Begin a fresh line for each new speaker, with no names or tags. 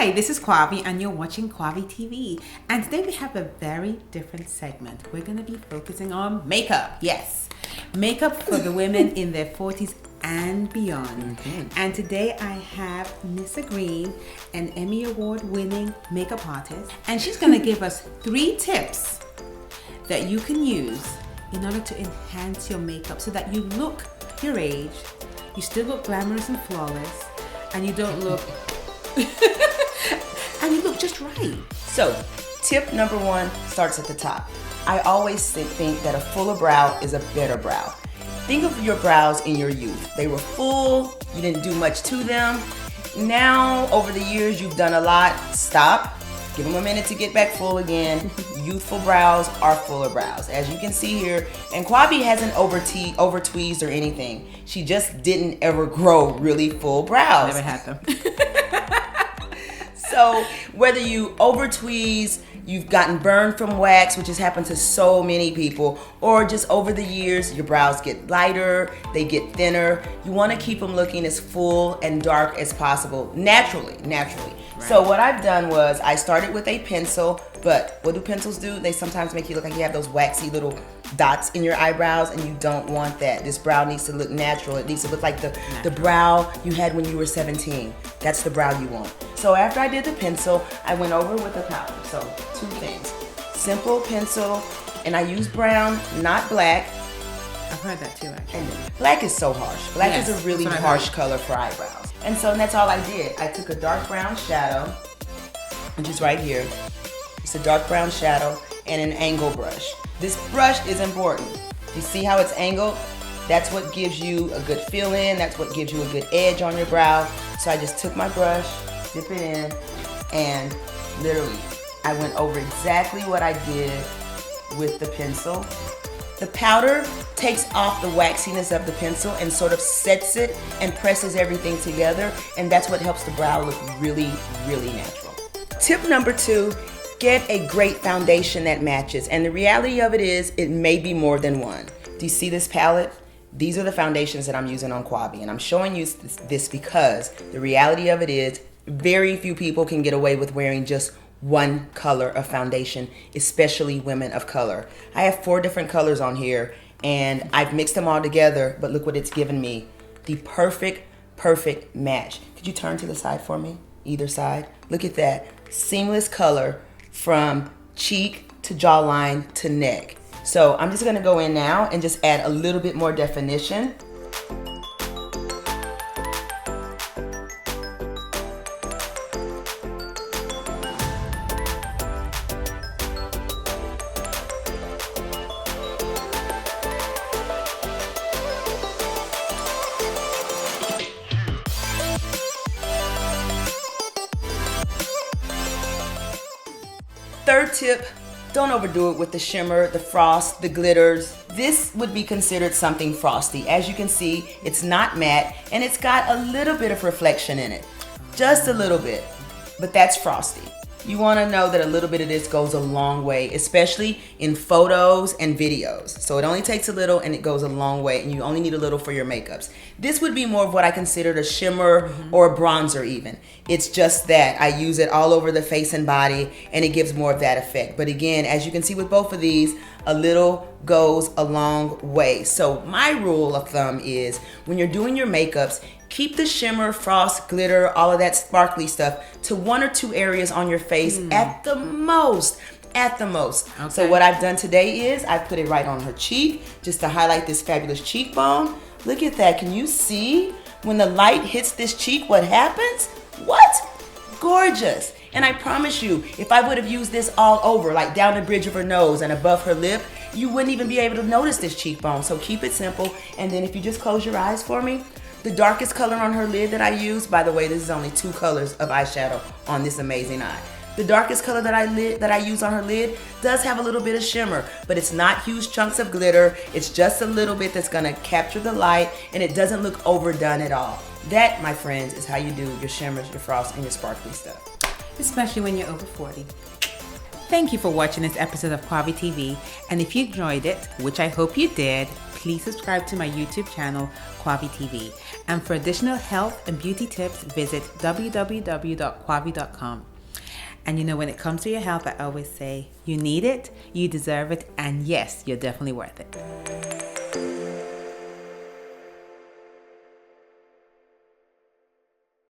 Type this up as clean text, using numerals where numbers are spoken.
Hi, this is Kwabi and you're watching Kwabi TV. And today we have a very different segment. We're going to be focusing on makeup. Yes, makeup for the women in their 40s and beyond. And today I have Nyssa Green, an Emmy Award winning makeup artist. And she's going to give us 3 tips that you can use in order to enhance your makeup so that you look your age, you still look glamorous and flawless, and you don't look and you look just right.
So, tip number 1 starts at the top. I always think that a fuller brow is a better brow. Think of your brows in your youth. They were full, you didn't do much to them. Now, over the years, you've done a lot. Stop. Give them a minute to get back full again. Youthful brows are fuller brows. As you can see here, and Kwabi hasn't over-tweezed or anything. She just didn't ever grow really full brows.
Never had them.
So whether you over-tweeze, you've gotten burned from wax, which has happened to so many people, or just over the years, your brows get lighter, they get thinner. You want to keep them looking as full and dark as possible, naturally. Right. So what I've done was I started with a pencil, but what do pencils do? They sometimes make you look like you have those waxy little dots in your eyebrows, and you don't want that. This brow needs to look natural. It needs to look like the brow you had when you were 17. That's the brow you want. So after I did the pencil, I went over with a powder. So 2 things. Simple pencil, and I use brown, not black.
I've heard that too, actually.
And black is so harsh. Black is a really harsh color for eyebrows. And so that's all I did. I took a dark brown shadow, which is right here. It's a dark brown shadow and an angle brush. This brush is important. You see how it's angled? That's what gives you a good feel in. That's what gives you a good edge on your brow. So I just took my brush, dip it in, and literally I went over exactly what I did with the pencil. The powder takes off the waxiness of the pencil and sort of sets it and presses everything together, and that's what helps the brow look really, really natural. Tip number 2, get a great foundation that matches. And the reality of it is, it may be more than one. Do you see this palette? These are the foundations that I'm using on Kwabi, and I'm showing you this because the reality of it is, very few people can get away with wearing just one color of foundation, especially women of color. I have 4 different colors on here, and I've mixed them all together, but look what it's given me. The perfect match. Could you turn to the side for me? Either side. Look at that. Seamless color from cheek to jawline to neck. So I'm just gonna go in now and just add a little bit more definition. Third tip, don't overdo it with the shimmer, the frost, the glitters. This would be considered something frosty. As you can see, it's not matte, and it's got a little bit of reflection in it. Just a little bit, but that's frosty. You want to know that a little bit of this goes a long way, especially in photos and videos. So it only takes a little and it goes a long way, and you only need a little for your makeups. This would be more of what I considered a shimmer or a bronzer even. It's just that I use it all over the face and body, and it gives more of that effect. But again, as you can see with both of these, a little goes a long way. So my rule of thumb is when you're doing your makeups, keep the shimmer, frost, glitter, all of that sparkly stuff to 1 or 2 areas on your face at the most. Okay. So what I've done today is I put it right on her cheek just to highlight this fabulous cheekbone. Look at that. Can you see when the light hits this cheek what happens? What? Gorgeous. And I promise you, if I would have used this all over, like down the bridge of her nose and above her lip, you wouldn't even be able to notice this cheekbone. So keep it simple. And then if you just close your eyes for me, the darkest color on her lid that I use, by the way, this is only 2 colors of eyeshadow on this amazing eye. The darkest color that I use on her lid does have a little bit of shimmer, but it's not huge chunks of glitter. It's just a little bit that's gonna capture the light, and it doesn't look overdone at all. That, my friends, is how you do your shimmers, your frost, and your sparkly stuff.
Especially when you're over 40. Thank you for watching this episode of Quavi TV. And if you enjoyed it, which I hope you did, please subscribe to my YouTube channel, Quavi TV. And for additional health and beauty tips, visit www.quavi.com. And you know, when it comes to your health, I always say, you need it, you deserve it, and yes, you're definitely worth it.